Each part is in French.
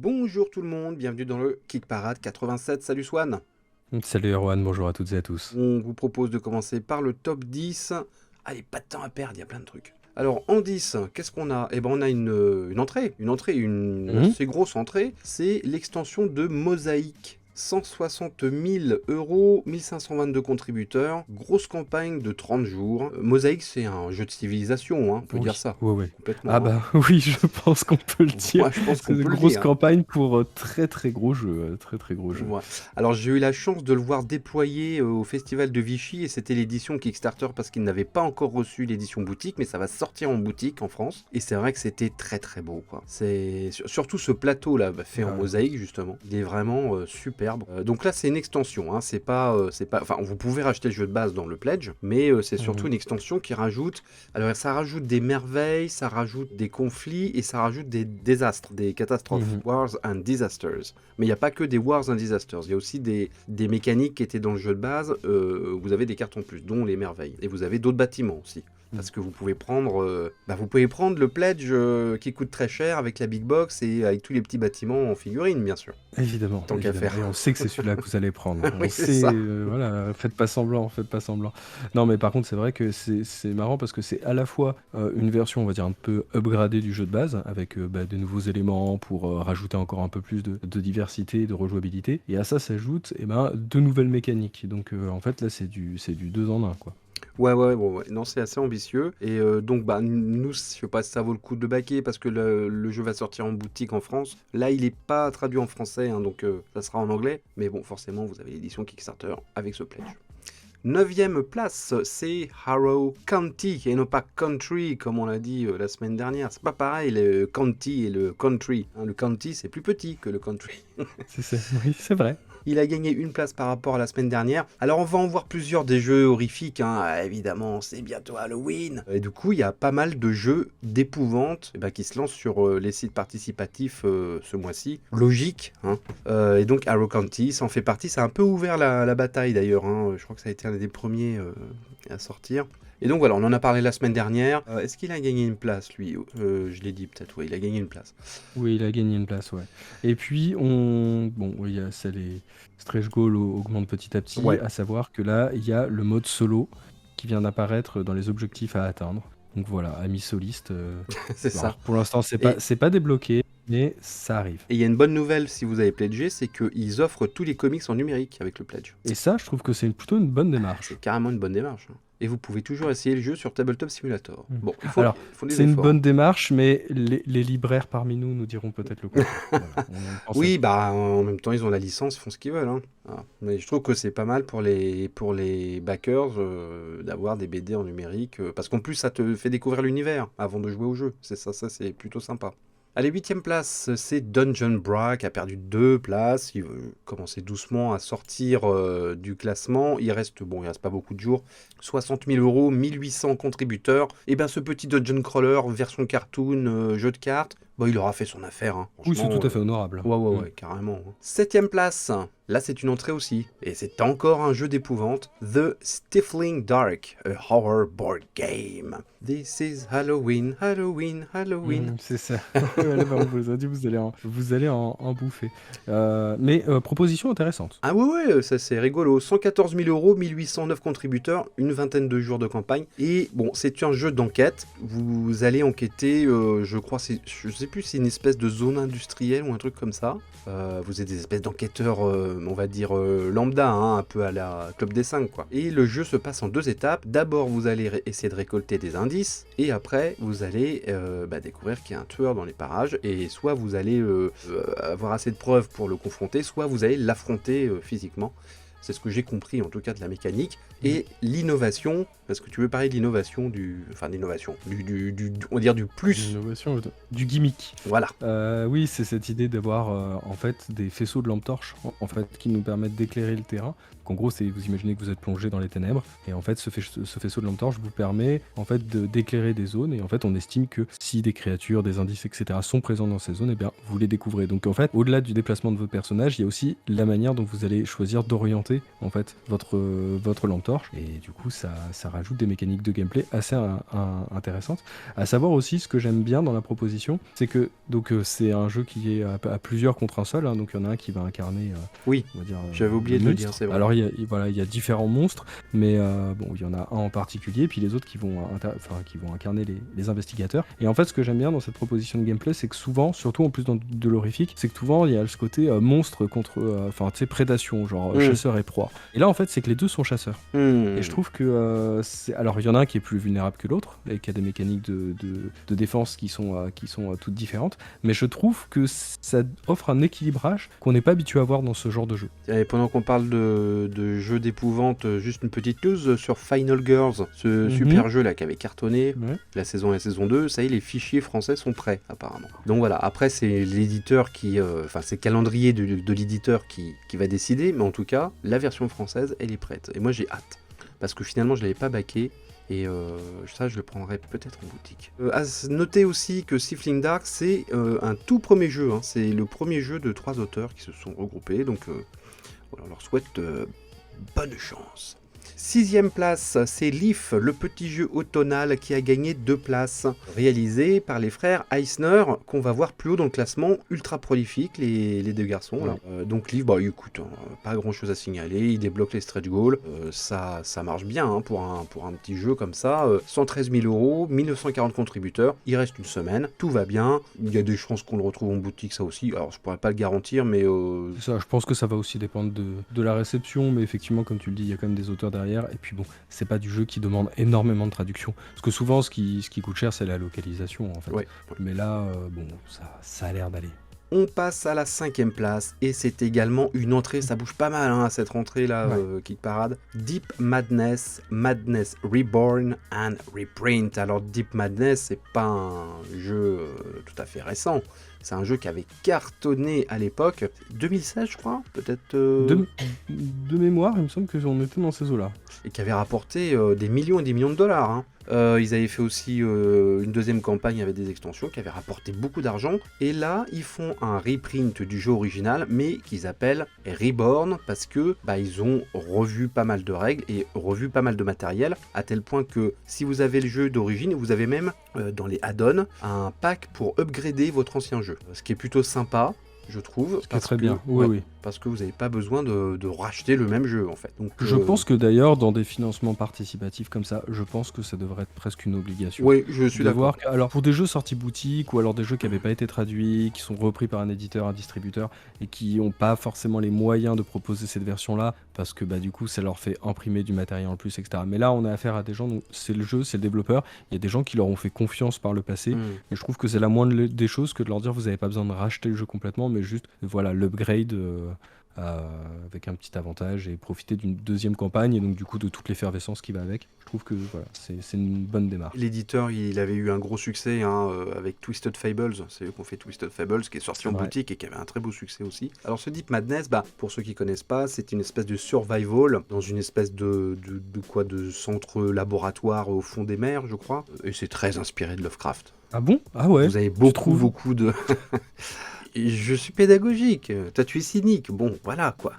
Bonjour tout le monde, bienvenue dans le Kick Parade 87. Salut Swan. Salut Erwan, bonjour à toutes et à tous. On vous propose de commencer par le top 10. Allez, pas de temps à perdre, il y a plein de trucs. Alors en 10, qu'est-ce qu'on a? Eh ben on a une entrée, une Mhm. assez grosse entrée. C'est l'extension de Mosaïque. 160 000 euros, 1522 contributeurs, grosse campagne de 30 jours. Mosaïque, c'est un jeu de civilisation, hein, on peut dire Oui, ça. oui. Ah Complètement, hein. bah oui, je pense qu'on peut le dire. Moi, je pense C'est qu'on une peut le grosse dire. campagne pour très très gros jeu, très très gros jeu. Ouais. Alors j'ai eu la chance de le voir déployer au Festival de Vichy et c'était l'édition Kickstarter parce qu'il n'avait pas encore reçu l'édition boutique, mais ça va sortir en boutique en France. Et c'est vrai que c'était très très beau, quoi. C'est surtout ce plateau là fait en Ah, mosaïque justement. Il est vraiment superbe. Donc là c'est une extension, hein. C'est pas. Enfin vous pouvez racheter le jeu de base dans le pledge, mais c'est surtout mhm. une extension qui rajoute. Alors ça rajoute des merveilles, ça rajoute des conflits et ça rajoute des désastres, des catastrophes. Mhm. Wars and disasters. Mais il n'y a pas que des Wars and Disasters, il y a aussi des mécaniques qui étaient dans le jeu de base, vous avez des cartes en plus, dont les merveilles. Et vous avez d'autres bâtiments aussi. Parce que vous pouvez prendre le pledge qui coûte très cher avec la big box et avec tous les petits bâtiments en figurine, bien sûr. Évidemment, Tant qu'à évidemment. faire. Et on sait que c'est celui-là que vous allez prendre. Oui, On c'est sait, ça. voilà, faites pas semblant, faites pas semblant. Non, mais par contre, c'est vrai que c'est marrant parce que c'est à la fois une version, on va dire, un peu upgradée du jeu de base, avec de nouveaux éléments pour rajouter encore un peu plus de diversité, de rejouabilité. Et à ça s'ajoutent de nouvelles mécaniques. Donc en fait, là, c'est du 2 en 1, quoi. Ouais. Non, c'est assez ambitieux. Et donc, nous, je sais pas si ça vaut le coup de baquer parce que le jeu va sortir en boutique en France. Là, il n'est pas traduit en français, hein, donc ça sera en anglais. Mais bon, forcément, vous avez l'édition Kickstarter avec ce pledge. 9e place, c'est Harrow County, et non pas Country, comme on l'a dit la semaine dernière. C'est pas pareil, le County et le Country. Hein, le County, c'est plus petit que le Country. Oui, c'est vrai. Il a gagné une place par rapport à la semaine dernière. Alors on va en voir plusieurs des jeux horrifiques, hein. Ah, évidemment, c'est bientôt Halloween. Et du coup, il y a pas mal de jeux d'épouvante qui se lancent sur les sites participatifs ce mois-ci. Logique, hein. Et donc Arrow County, ça en fait partie. Ça a un peu ouvert la bataille d'ailleurs, hein. Je crois que ça a été un des premiers à sortir. Et donc voilà, on en a parlé la semaine dernière. Est-ce qu'il a gagné une place, lui? Je l'ai dit peut-être, oui, il a gagné une place. Oui, il a gagné une place, ouais. Et puis, bon, oui, les stretch goals augmentent petit à petit, Ouais, à savoir que là, il y a le mode solo qui vient d'apparaître dans les objectifs à atteindre. Donc voilà, amis solistes. c'est Bon, ça. alors, pour l'instant, Et c'est pas débloqué, mais ça arrive. Et il y a une bonne nouvelle si vous avez pledgé, c'est qu'ils offrent tous les comics en numérique avec le pledge. Et ça, je trouve que c'est plutôt une bonne démarche. C'est carrément une bonne démarche, hein. Et vous pouvez toujours essayer le jeu sur Tabletop Simulator. Mm. Bon, il Alors, faut des c'est une efforts, hein. bonne démarche, mais les libraires parmi nous diront peut-être le contraire. Voilà, on pense à Oui, tout. en même temps, ils ont la licence, ils font ce qu'ils veulent, hein. Voilà. Mais je trouve que c'est pas mal pour les backers d'avoir des BD en numérique. Parce qu'en plus, ça te fait découvrir l'univers avant de jouer au jeu. C'est ça, c'est plutôt sympa. Allez, 8e place, c'est Dungeon Bra qui a perdu 2 places. Il veut commencer doucement à sortir du classement. Il reste pas beaucoup de jours. 60 000 euros, 1800 contributeurs. Et bien, ce petit Dungeon Crawler version cartoon, jeu de cartes, il aura fait son affaire, hein. Oui, c'est Franchement. tout à fait honorable. Ouais, carrément. 7e place, là c'est une entrée aussi. Et c'est encore un jeu d'épouvante. The Stifling Dark, a horror board game. This is Halloween, Halloween, Halloween. C'est ça. Voilà, bah, on vous a dit, vous allez en bouffer. Mais proposition intéressante. Ah ouais, ça c'est rigolo. 114 000 euros, 1809 contributeurs, une vingtaine de jours de campagne. Et bon, c'est un jeu d'enquête. Vous allez enquêter, je sais plus, c'est une espèce de zone industrielle ou un truc comme ça. Vous êtes des espèces d'enquêteurs, on va dire lambda, hein, un peu à la Club des 5, quoi. Et le jeu se passe en 2 étapes. D'abord, vous allez essayer de récolter des indices, et après, vous allez découvrir qu'il y a un tueur dans les parages, et soit vous allez avoir assez de preuves pour le confronter, soit vous allez l'affronter physiquement. C'est ce que j'ai compris en tout cas de la mécanique. Et l'innovation, parce que tu veux parler de l'innovation on va dire du plus. L'innovation, du gimmick. Voilà. Oui, c'est cette idée d'avoir en fait des faisceaux de lampe torche en fait qui nous permettent d'éclairer le terrain. Donc en gros, vous imaginez que vous êtes plongé dans les ténèbres et en fait ce faisceau de lampe torche vous permet en fait d'éclairer des zones et en fait on estime que si des créatures, des indices, etc. sont présents dans ces zones, et bien vous les découvrez. Donc en fait, au-delà du déplacement de votre personnage, il y a aussi la manière dont vous allez choisir d'orienter contrôler en fait votre lampe torche, et du coup ça rajoute des mécaniques de gameplay assez intéressantes. À savoir aussi, ce que j'aime bien dans la proposition, c'est que donc c'est un jeu qui est à plusieurs contre un seul, hein, donc il y en a un qui va incarner Oui, on va dire j'avais oublié le de le dire, monstre. c'est vrai. Alors voilà, il y a différents monstres, mais bon, il y en a un en particulier, puis les autres qui vont incarner les investigateurs. Et en fait, ce que j'aime bien dans cette proposition de gameplay, c'est que souvent, surtout en plus dans de l'horrifique, c'est que souvent il y a ce côté monstre contre, enfin tu sais, prédation, genre chasseur et proie. Et là en fait, c'est que les deux sont chasseurs. Et je trouve que alors il y en a un qui est plus vulnérable que l'autre et qui a des mécaniques de défense qui sont toutes différentes, mais je trouve que ça offre un équilibrage qu'on n'est pas habitué à voir dans ce genre de jeu. Et pendant qu'on parle de jeux d'épouvante, juste une petite news sur Final Girls, ce super jeu là qui avait cartonné, la saison 1 et la saison 2, ça y est, les fichiers français sont prêts apparemment. Donc voilà, après c'est l'éditeur qui, c'est le calendrier de l'éditeur qui va décider, mais en tout cas, la version française, elle est prête. Et moi j'ai hâte, parce que finalement je l'avais pas backé. Et ça, je le prendrai peut-être en boutique. À noter aussi que Sifling Dark, c'est un tout premier jeu. Hein. C'est le premier jeu de 3 auteurs qui se sont regroupés. Donc, on leur souhaite bonne chance. 6e place, c'est Leaf, le petit jeu automnal qui a gagné 2 places. Réalisé par les frères Eisner, qu'on va voir plus haut dans le classement, ultra prolifique, les deux garçons. Là. Donc Leaf, bah écoute, pas grand chose à signaler, il débloque les stretch goals, ça marche bien hein, pour un petit jeu comme ça. 113 000 €, 1940 contributeurs, il reste une semaine, tout va bien, il y a des chances qu'on le retrouve en boutique ça aussi, alors je pourrais pas le garantir, mais... Ça, je pense que ça va aussi dépendre de la réception, mais effectivement, comme tu le dis, il y a quand même des auteurs derrière. Et puis bon, c'est pas du jeu qui demande énormément de traduction. Parce que souvent, ce qui coûte cher, c'est la localisation, en fait. Ouais. Mais là, bon, ça a l'air d'aller. On passe à la 5e place, et c'est également une entrée, ça bouge pas mal hein, cette entrée-là, Kick Parade. Deep Madness, Madness Reborn and Reprint. Alors Deep Madness, c'est pas un jeu tout à fait récent. C'est un jeu qui avait cartonné à l'époque, 2016 je crois, peut-être... De mémoire, il me semble que on était dans ces eaux-là. Et qui avait rapporté des millions et des millions de dollars. Hein. Ils avaient fait aussi une deuxième campagne avec des extensions qui avaient rapporté beaucoup d'argent. Et là, ils font un reprint du jeu original, mais qu'ils appellent Reborn, parce que ils ont revu pas mal de règles et revu pas mal de matériel, à tel point que si vous avez le jeu d'origine, vous avez même dans les add-ons un pack pour upgrader votre ancien jeu. Ce qui est plutôt sympa. Je trouve. C'est très bien, oui. Parce que vous n'avez pas besoin de racheter le même jeu, en fait. Donc, je pense que d'ailleurs, dans des financements participatifs comme ça, je pense que ça devrait être presque une obligation. Oui, je suis d'accord. Alors, pour des jeux sortis boutique, ou alors des jeux qui n'avaient pas été traduits, qui sont repris par un éditeur, un distributeur, et qui n'ont pas forcément les moyens de proposer cette version-là, parce que du coup, ça leur fait imprimer du matériel en plus, etc. Mais là, on a affaire à des gens, donc c'est le jeu, c'est le développeur, il y a des gens qui leur ont fait confiance par le passé, et je trouve que c'est la moindre des choses que de leur dire, vous n'avez pas besoin de racheter le jeu complètement, mais juste, voilà, l'upgrade avec un petit avantage et profiter d'une deuxième campagne et donc du coup de toute l'effervescence qui va avec. Je trouve que voilà, c'est une bonne démarche. L'éditeur, il avait eu un gros succès avec Twisted Fables, c'est eux qui ont fait Twisted Fables, qui est sorti en boutique et qui avait un très beau succès aussi. Alors ce Deep Madness, pour ceux qui connaissent pas, c'est une espèce de survival dans une espèce de centre laboratoire au fond des mers, je crois, et c'est très inspiré de Lovecraft. Ah bon ? Ah ouais. Vous avez beaucoup de... Je suis pédagogique, toi tu es cynique, bon voilà quoi.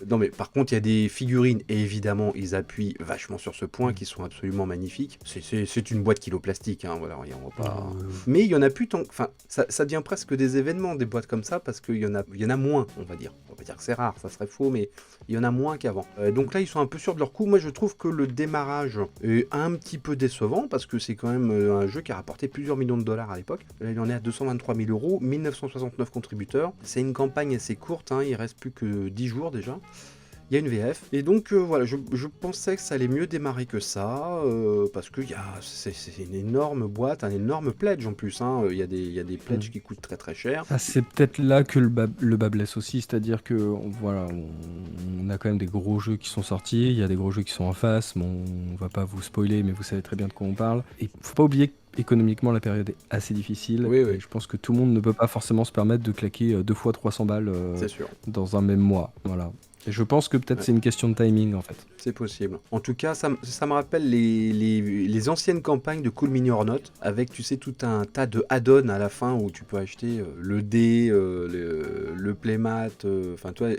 Non mais par contre il y a des figurines et évidemment ils appuient vachement sur ce point qui sont absolument magnifiques. C'est une boîte kiloplastique, hein, voilà, on va pas... Mais il y en a plus tant... Enfin ça devient presque des événements des boîtes comme ça parce qu'il y en a moins on va dire. On va pas dire que c'est rare, ça serait faux mais il y en a moins qu'avant. Donc là ils sont un peu sûrs de leur coup. Moi je trouve que le démarrage est un petit peu décevant parce que c'est quand même un jeu qui a rapporté plusieurs millions de dollars à l'époque. Là il en est à 223 000 €, 1969 contributeurs. C'est une campagne assez courte, hein, il reste plus que 10 jours déjà. Il y a une VF. Et donc voilà, je pensais que ça allait mieux démarrer que ça, parce que c'est une énorme boîte, un énorme pledge en plus. Hein. Il y a des pledges qui coûtent très très cher. Ah, c'est peut-être là que le bas blesse aussi, c'est-à-dire que voilà, on a quand même des gros jeux qui sont sortis, il y a des gros jeux qui sont en face. Bon, on va pas vous spoiler, mais vous savez très bien de quoi on parle. Et faut pas oublier que économiquement, la période est assez difficile. Oui. Et je pense que tout le monde ne peut pas forcément se permettre de claquer 2 fois 300 balles C'est sûr. dans un même mois. Voilà. Et je pense que peut-être Ouais. c'est une question de timing en fait. C'est possible. En tout cas, ça me rappelle les anciennes campagnes de Cool Mini or Not, avec, tu sais, tout un tas de add-ons à la fin où tu peux acheter le dé, le playmat. Enfin, toi,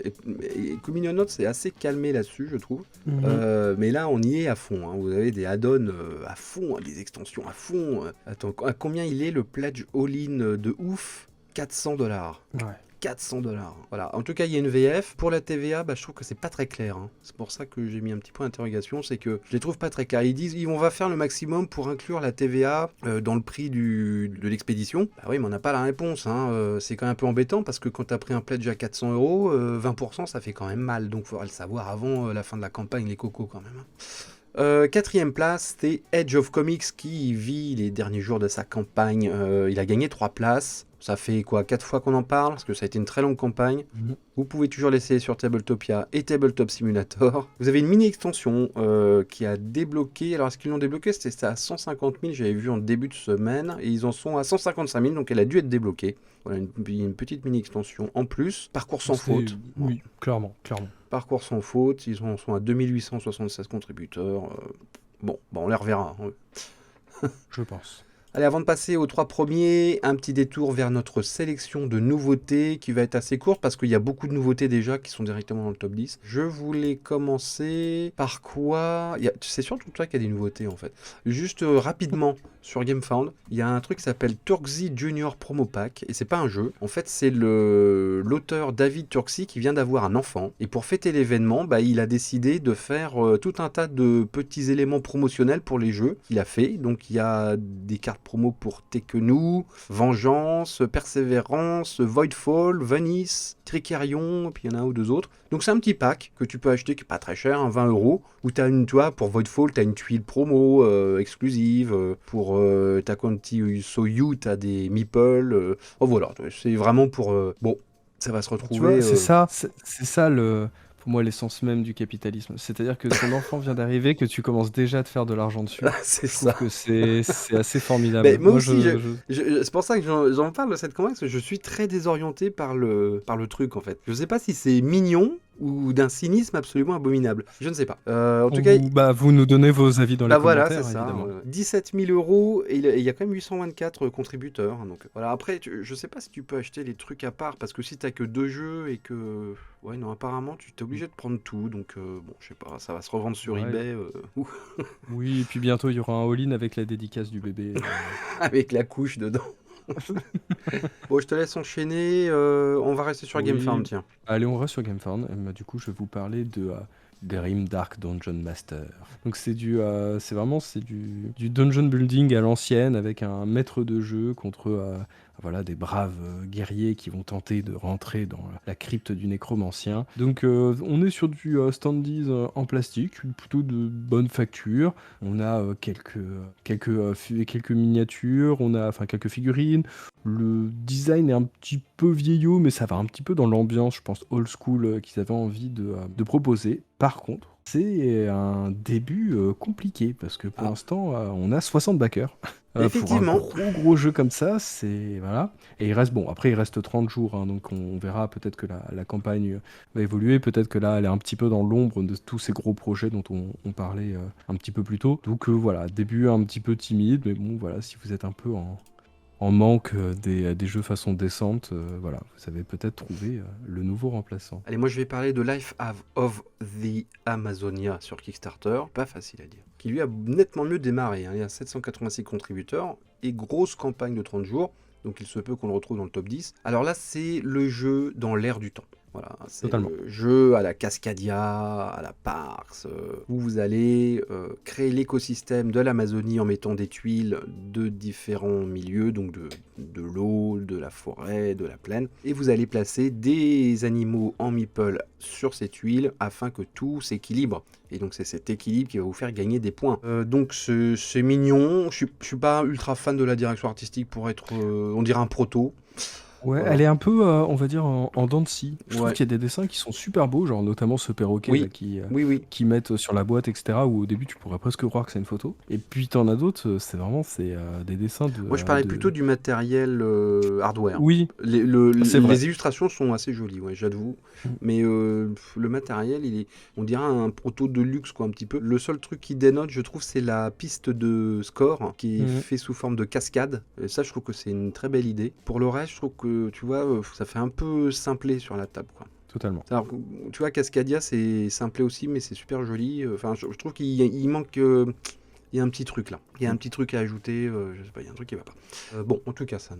Cool Mini or Not, c'est assez calmé là-dessus, je trouve. Mais là, on y est à fond. Hein. Vous avez des add-ons à fond, des extensions à fond. Attends, à combien il est le pledge all-in de ouf? $400. Ouais. $400. Voilà. En tout cas, il y a une VF. Pour la TVA, je trouve que c'est pas très clair. Hein. C'est pour ça que j'ai mis un petit point d'interrogation. C'est que je les trouve pas très clairs. Ils disent on va faire le maximum pour inclure la TVA dans le prix de l'expédition. Bah oui, mais on n'a pas la réponse. Hein. C'est quand même un peu embêtant parce que quand tu as pris un pledge à 400 euros, 20%, ça fait quand même mal. Donc, il faudra le savoir avant la fin de la campagne, les cocos quand même. Quatrième place, c'est Edge of Comics qui vit les derniers jours de sa campagne. Il a gagné 3 places. Ça fait quoi, 4 fois qu'on en parle, parce que ça a été une très longue campagne. Vous pouvez toujours l'essayer sur Tabletopia et Tabletop Simulator. Vous avez une mini-extension qui a débloqué. Alors, est-ce qu'ils l'ont débloqué? C'était à 150 000, j'avais vu en début de semaine. Et ils en sont à 155 000, donc elle a dû être débloquée. Voilà, une petite mini-extension en plus. Parcours sans faute. Oui, clairement. Parcours sans faute. Ils en sont à 2876 contributeurs. Bon, on les reverra. Hein. Je pense. Allez, avant de passer aux 3 premiers, un petit détour vers notre sélection de nouveautés qui va être assez courte parce qu'il y a beaucoup de nouveautés déjà qui sont directement dans le top 10. Je voulais commencer par quoi? C'est surtout toi qui a des nouveautés en fait. Juste rapidement sur GameFound, il y a un truc qui s'appelle Turksy Junior Promo Pack et c'est pas un jeu. En fait, c'est l'auteur David Turksy qui vient d'avoir un enfant et pour fêter l'événement, il a décidé de faire tout un tas de petits éléments promotionnels pour les jeux qu'il a fait. Donc il y a des cartes promo pour Tekkenu, Vengeance, Persévérance, Voidfall, Venice, Tricarion, et puis il y en a un ou deux autres. Donc c'est un petit pack que tu peux acheter qui n'est pas très cher, 20 €, où tu as pour Voidfall, tu as une tuile promo exclusive, pour Takonti Soyu, tu as des meeples. Voilà, c'est vraiment pour... bon, ça va se Tu retrouver... vois, c'est ça pour moi l'essence même du capitalisme. C'est-à-dire que ton enfant vient d'arriver, que tu commences déjà à te faire de l'argent dessus. c'est Je trouve ça. que c'est assez formidable. Mais moi aussi, je- c'est pour ça que j'en parle de cette campagne, parce que je suis très désorienté par le truc en fait. Je sais pas si c'est mignon ou d'un cynisme absolument abominable. Je ne sais pas. En tout cas, vous nous donnez vos avis dans les voilà, c'est commentaires, ça. évidemment. 17 000 € et il y a quand même 824 contributeurs. Hein, donc voilà. Après, je sais pas si tu peux acheter les trucs à part parce que si t'as que 2 jeux et que ouais non apparemment tu t'es obligé de prendre tout. Donc bon, je sais pas, ça va se revendre sur Ouais. eBay Oui, et puis bientôt il y aura un all-in avec la dédicace du bébé. avec la couche dedans. Bon, je te laisse enchaîner. On va rester sur Oui. GameFound, tiens. Allez, on reste sur GameFound. Du coup, je vais vous parler de Grim Dark Dungeon Master. Donc c'est du dungeon building à l'ancienne avec un maître de jeu contre des braves guerriers qui vont tenter de rentrer dans la crypte du nécromancien. Donc on est sur du standees en plastique, plutôt de bonne facture. On a quelques miniatures, quelques figurines. Le design est un petit peu vieillot, mais ça va un petit peu dans l'ambiance, je pense, old school qu'ils avaient envie de proposer. Par contre, c'est un début compliqué, parce que pour l'instant, on a 60 backers. Effectivement. Pour un gros jeu comme ça, c'est... Voilà. Et il reste 30 jours, hein, donc on verra peut-être que la campagne va évoluer, peut-être que là, elle est un petit peu dans l'ombre de tous ces gros projets dont on parlait un petit peu plus tôt. Donc voilà, début un petit peu timide, mais bon, voilà, si vous êtes un peu en manque des jeux façon décente, vous avez peut-être trouvé le nouveau remplaçant. Allez, moi je vais parler de Life of the Amazonia sur Kickstarter. Pas facile à dire. Qui lui a nettement mieux démarré. Hein. Il y a 786 contributeurs et grosse campagne de 30 jours. Donc il se peut qu'on le retrouve dans le top 10. Alors là, c'est le jeu dans l'air du temps. Voilà, c'est Totalement. le jeu à la Cascadia, à la Parks, où vous allez créer l'écosystème de l'Amazonie en mettant des tuiles de différents milieux, donc de l'eau, de la forêt, de la plaine, et vous allez placer des animaux en meeple sur ces tuiles afin que tout s'équilibre. Et donc c'est cet équilibre qui va vous faire gagner des points. Donc c'est mignon, je suis pas ultra fan de la direction artistique pour être, on dirait un proto. Ouais, Voilà. elle est un peu, on va dire, en dents de scie. Je trouve Ouais. qu'il y a des dessins qui sont super beaux, genre notamment ce perroquet là Oui, oui. qui mettent sur la boîte, etc. Où au début tu pourrais presque croire que c'est une photo. Et puis t'en as d'autres, c'est des dessins Moi, je parlais plutôt du matériel hardware. Oui, c'est vrai. Les illustrations sont assez jolies, ouais, j'avoue. Mm. Mais le matériel, on dirait un proto de luxe, quoi, un petit peu. Le seul truc qui dénote, je trouve, c'est la piste de score qui est Mhm. fait sous forme de cascade. Et ça, je trouve que c'est une très belle idée. Pour le reste, je trouve que, tu vois, ça fait un peu simplé sur la table, quoi. Totalement. Alors, tu vois, Cascadia, c'est simplé aussi, mais c'est super joli. Enfin, je trouve qu'il manque. Il y a un petit truc là. Il y a un petit truc à ajouter. Je sais pas, il y a un truc qui va pas. Bon, en tout cas, ça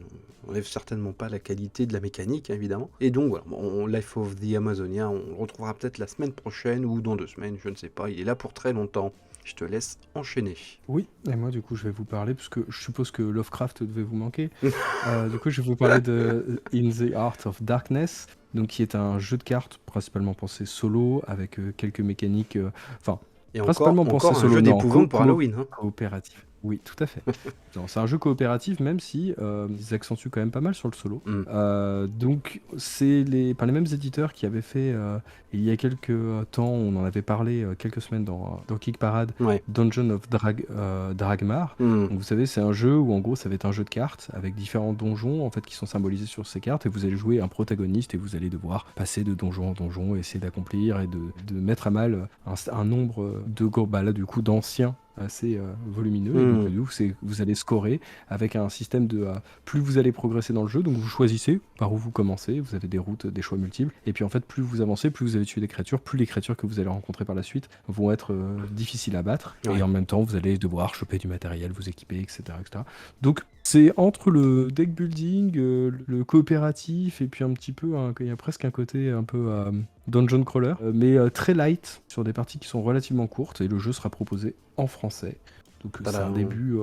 n'enlève certainement pas la qualité de la mécanique, hein, évidemment. Et donc, voilà, Life of the Amazonia, on le retrouvera peut-être la semaine prochaine ou dans 2 semaines, je ne sais pas. Il est là pour très longtemps. Je te laisse enchaîner. Oui, et moi du coup je vais vous parler, parce que je suppose que Lovecraft devait vous manquer. Du coup je vais vous parler de In the Art of Darkness, donc qui est un jeu de cartes principalement pensé solo, avec quelques mécaniques, enfin Et principalement pensé encore un solo, jeu non, d'épouvante pour Halloween. Hein. coopératif. Oui, tout à fait. Non, c'est un jeu coopératif, même si ils accentuent quand même pas mal sur le solo. Mm. Donc, c'est par les mêmes éditeurs qui avaient fait, il y a quelques temps, on en avait parlé quelques semaines dans Kick Parade, Ouais. Dungeon of Dragmar. Mm. Donc, vous savez, c'est un jeu où en gros, ça va être un jeu de cartes avec différents donjons en fait qui sont symbolisés sur ces cartes, et vous allez jouer un protagoniste et vous allez devoir passer de donjon en donjon, essayer d'accomplir et de mettre à mal un nombre là du coup d'anciens assez volumineux. Et donc vous allez scorer avec un système de plus vous allez progresser dans le jeu, donc vous choisissez par où vous commencez, vous avez des routes, des choix multiples, et puis en fait plus vous avancez, plus vous allez tuer des créatures, plus les créatures que vous allez rencontrer par la suite vont être difficiles à battre, Ouais. et en même temps vous allez devoir choper du matériel, vous équiper, etc. Donc c'est entre le deck building, le coopératif, et puis un petit peu, il y a presque un côté un peu dungeon crawler, mais très light, sur des parties qui sont relativement courtes, et le jeu sera proposé en français. Donc c'est un début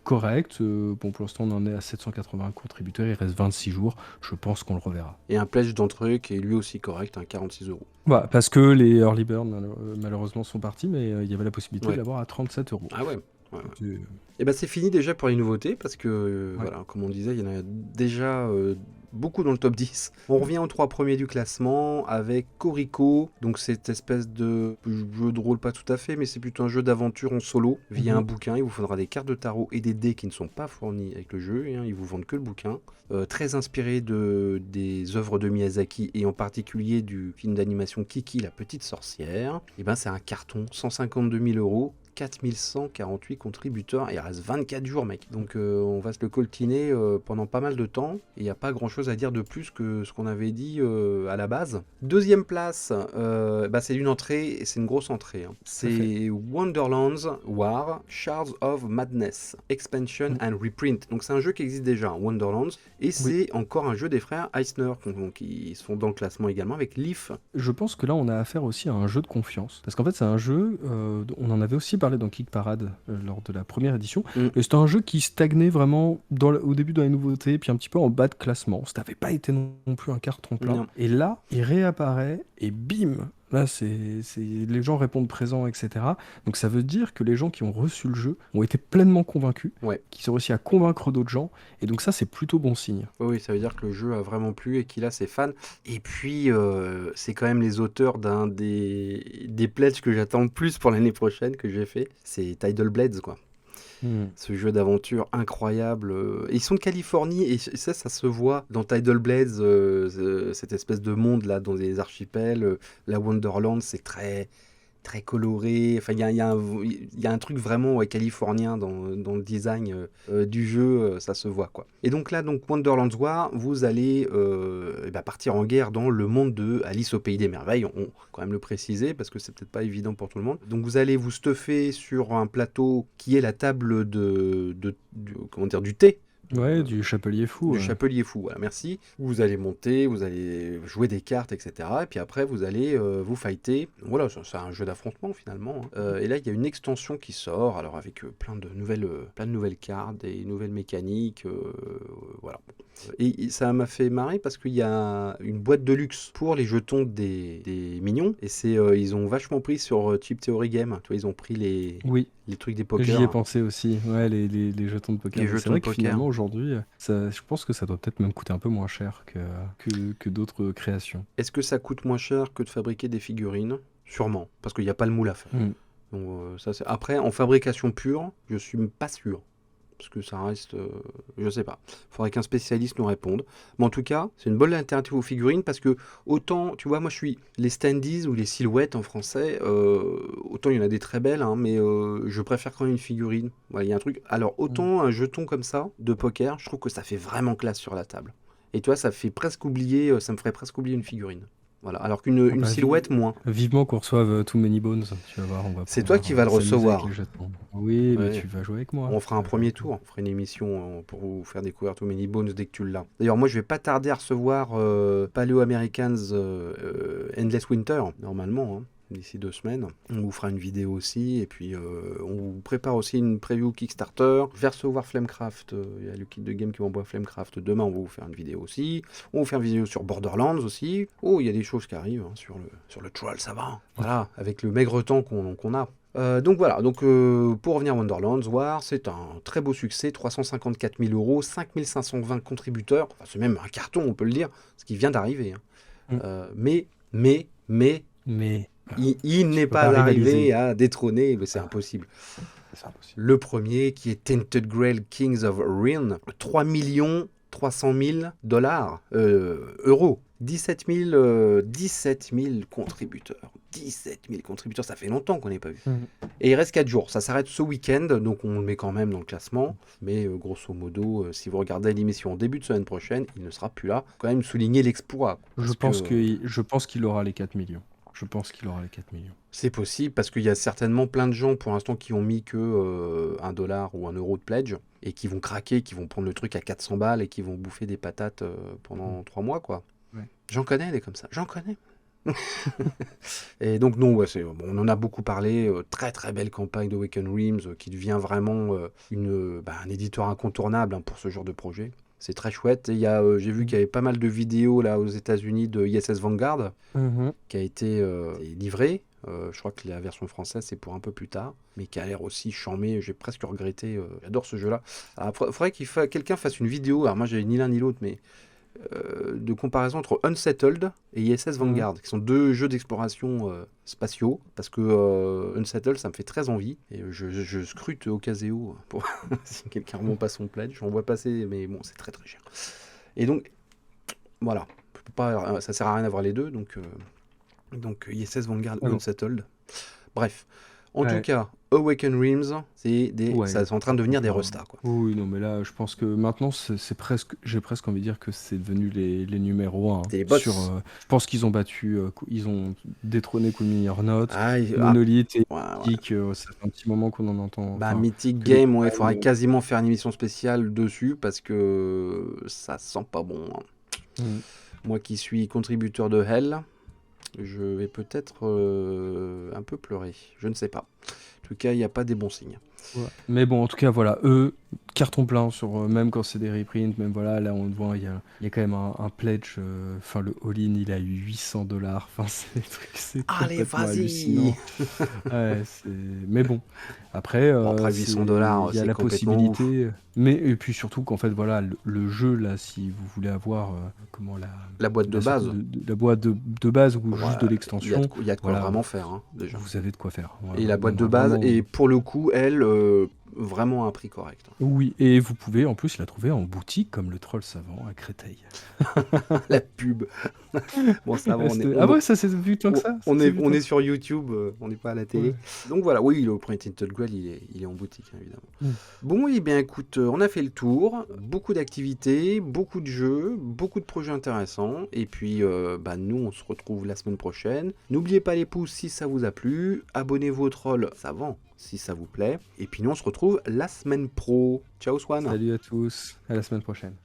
correct. Bon, pour l'instant, on en est à 780 contributeurs, il reste 26 jours, je pense qu'on le reverra. Et un pledge d'entrée qui est lui aussi correct, 46 €. Voilà, parce que les early bird malheureusement sont partis, mais il y avait la possibilité de Ouais. l'avoir à 37 €. Ah ouais. Et ben c'est fini déjà pour les nouveautés parce que voilà, comme on disait, il y en a déjà beaucoup dans le top 10. On revient aux 3 premiers du classement avec Corico, donc cette espèce de jeu de rôle, pas tout à fait, mais c'est plutôt un jeu d'aventure en solo via un bouquin. Il vous faudra des cartes de tarot et des dés qui ne sont pas fournis avec le jeu, hein, ils vous vendent que le bouquin. Très inspiré des œuvres de Miyazaki et en particulier du film d'animation Kiki, la petite sorcière. Et ben c'est un carton, 152 000 €. 4148 contributeurs, et il reste 24 jours, mec. Donc on va se le coltiner pendant pas mal de temps, et il n'y a pas grand chose à dire de plus que ce qu'on avait dit à la base. Deuxième place, c'est une entrée, et c'est une grosse entrée. Hein. C'est Wonderlands War, Shards of Madness, Expansion and Reprint. Donc c'est un jeu qui existe déjà, Wonderlands, et c'est encore un jeu des frères Eisner, qui sont dans le classement également avec Leaf. Je pense que là on a affaire aussi à un jeu de confiance, parce qu'en fait c'est un jeu, on en avait aussi parlé dans Kick Parade lors de la première édition, et c'était un jeu qui stagnait vraiment au début dans les nouveautés, puis un petit peu en bas de classement. Ça n'avait pas été non plus un carton plein. Non. Et là, il réapparaît, et bim, là, les gens répondent présents, etc. Donc ça veut dire que les gens qui ont reçu le jeu ont été pleinement convaincus, qu'ils ont réussi à convaincre d'autres gens, et donc ça, c'est plutôt bon signe. Oui, ça veut dire que le jeu a vraiment plu et qu'il a ses fans. Et puis, c'est quand même les auteurs d'un des pledges que j'attends le plus pour l'année prochaine que j'ai fait. C'est Tidal Blades, quoi. Ce jeu d'aventure incroyable. Ils sont de Californie, et ça se voit dans Tidal Blades, cette espèce de monde là dans les archipels. La Wonderland, c'est très très coloré. Enfin, il y a un truc vraiment californien dans le design du jeu, ça se voit, quoi. Et donc là, Wonderlands War, vous allez partir en guerre dans le monde de Alice au Pays des Merveilles. On quand même le préciser parce que c'est peut-être pas évident pour tout le monde. Donc vous allez vous stuffer sur un plateau qui est la table du thé. Ouais, du chapelier fou. Du chapelier fou, voilà, merci. Vous allez monter, vous allez jouer des cartes, etc. Et puis après, vous allez vous fighter. Voilà, c'est un jeu d'affrontement finalement. Hein. Et là, il y a une extension qui sort, alors avec plein de nouvelles cartes, des nouvelles mécaniques. Voilà. Et ça m'a fait marrer parce qu'il y a une boîte de luxe pour les jetons des mignons. Et ils ont vachement pris sur Chip Theory Game. Tu vois, ils ont pris les trucs des poker. J'y ai pensé aussi, ouais, les jetons de poker. Les jetons c'est vrai de poker. Que finalement, aujourd'hui, je pense que ça doit peut-être même coûter un peu moins cher que d'autres créations. Est-ce que ça coûte moins cher que de fabriquer des figurines? Sûrement, parce qu'il n'y a pas le moule à faire. Mm. Donc, Après, en fabrication pure, je suis pas sûr. Parce que ça reste... je sais pas. Il faudrait qu'un spécialiste nous réponde. Mais en tout cas, c'est une bonne alternative aux figurines parce que autant, tu vois, moi je suis les standees ou les silhouettes en français, autant il y en a des très belles, hein, mais je préfère quand même une figurine. Voilà, il y a un truc. Alors, autant un jeton comme ça, de poker, je trouve que ça fait vraiment classe sur la table. Et toi, ça fait presque oublier, ça me ferait presque oublier une figurine. Voilà. Alors une Bah, silhouette, moins. vivement qu'on reçoive Too Many Bones, tu vas voir, on va C'est toi qui vas le s'amuser avec recevoir. les jetons. Oui, mais Ouais. tu vas jouer avec moi. On fera un Tu vas jouer premier avec moi. tour, on fera une émission pour vous faire découvrir Too Many Bones dès que tu l'as. D'ailleurs, moi je vais pas tarder à recevoir Paleo Americans Endless Winter, normalement, hein, d'ici 2 semaines. On vous fera une vidéo aussi, et puis on vous prépare aussi une preview Kickstarter. Je vais recevoir Flamecraft, il y a le kit de game qui m'envoie Flamecraft. Demain, on va vous faire une vidéo aussi. On va vous faire une vidéo sur Borderlands aussi. Oh, il y a des choses qui arrivent hein, sur le Troll, ça va. Voilà, avec le maigre temps qu'on a. Donc voilà, pour revenir à Wonderlands War, c'est un très beau succès, 354 000 euros, 5520 contributeurs, enfin, c'est même un carton, on peut le dire, ce qui vient d'arriver. Hein. Mais, il n'est peux pas pas arrivé rivaliser. à détrôner, mais c'est impossible. C'est impossible. Le premier, qui est Tainted Grail Kings of Rin, 3 300 000 dollars, euros. 17 000 contributeurs. 17 000 contributeurs, ça fait longtemps qu'on n'est pas vu. Et il reste 4 jours, ça s'arrête ce week-end, donc on le met quand même dans le classement. Mais grosso modo, si vous regardez l'émission en début de semaine prochaine, il ne sera plus là. Quand même souligner l'exploit. Je pense qu'il aura les 4 millions. Je pense qu'il aura les 4 millions. C'est possible parce qu'il y a certainement plein de gens pour l'instant qui ont mis que $1 ou €1 de pledge et qui vont craquer, qui vont prendre le truc à 400 balles et qui vont bouffer des patates pendant 3 mois, quoi. Ouais. J'en connais des comme ça, j'en connais. Et donc non, ouais, bon, on en a beaucoup parlé, très très belle campagne d'Awaken Realms qui devient vraiment un éditeur incontournable hein, pour ce genre de projet. C'est très chouette. Et j'ai vu qu'il y avait pas mal de vidéos là aux États-Unis de ISS Vanguard qui a été livrée. Je crois que la version française c'est pour un peu plus tard, mais qui a l'air aussi charmé. J'ai presque regretté. J'adore ce jeu-là. Alors, faudrait quelqu'un fasse une vidéo. Alors moi, j'avais ni l'un ni l'autre, mais de comparaison entre Unsettled et ISS Vanguard, qui sont 2 jeux d'exploration spatiaux, parce que Unsettled, ça me fait très envie, et je scrute au cas où pour si quelqu'un remonte pas son pledge, j'en vois passer, mais bon, c'est très très cher. Et donc, voilà, ça sert à rien d'avoir les deux, donc ISS Vanguard ou Unsettled. Bref, en tout cas, Awaken Realms, c'est en train de devenir des restas, quoi. Oui, non, mais là, je pense que maintenant, j'ai presque envie de dire que c'est devenu les numéros 1. C'est les boss. Je pense qu'ils ont battu, ils ont détrôné Cool Mini or Not, Monolith et Mythic, ça fait un petit moment qu'on en entend. Mythic Game, il faudrait quasiment faire une émission spéciale dessus parce que ça sent pas bon. Hein. Moi qui suis contributeur de Hell, je vais peut-être un peu pleurer. Je ne sais pas. En tout cas, il n'y a pas des bons signes. Ouais. Mais bon, en tout cas, voilà, eux, carton plein sur même quand c'est des reprints, même voilà, là on voit, il y a quand même un pledge, enfin le all-in il a eu $800, enfin c'est des trucs, c'est complètement hallucinant. Ouais, mais bon, après, après $800, il y a la possibilité, mais et puis surtout qu'en fait voilà, le jeu là, si vous voulez avoir la boîte de base, la boîte de base ou juste de l'extension, il y a de quoi vraiment faire hein, déjà. Vous avez de quoi faire. Voilà, et la boîte de base, et pour le coup, elle, vraiment à un prix correct. Oui, et vous pouvez en plus la trouver en boutique comme le Troll Savant à Créteil. La pub. Bon, ça va, ça s'est vu tant que ça. On est sur YouTube, on n'est pas à la télé. Ouais. Donc voilà, oui, le premier Tainted Grail, il est en boutique, hein, évidemment. Bon, et bien écoute, on a fait le tour. Beaucoup d'activités, beaucoup de jeux, beaucoup de projets intéressants. Et puis, nous, on se retrouve la semaine prochaine. N'oubliez pas les pouces si ça vous a plu. Abonnez-vous au Troll Savant si ça vous plaît. Et puis nous, on se retrouve la semaine pro. Ciao Swan. Salut à tous, à la semaine prochaine.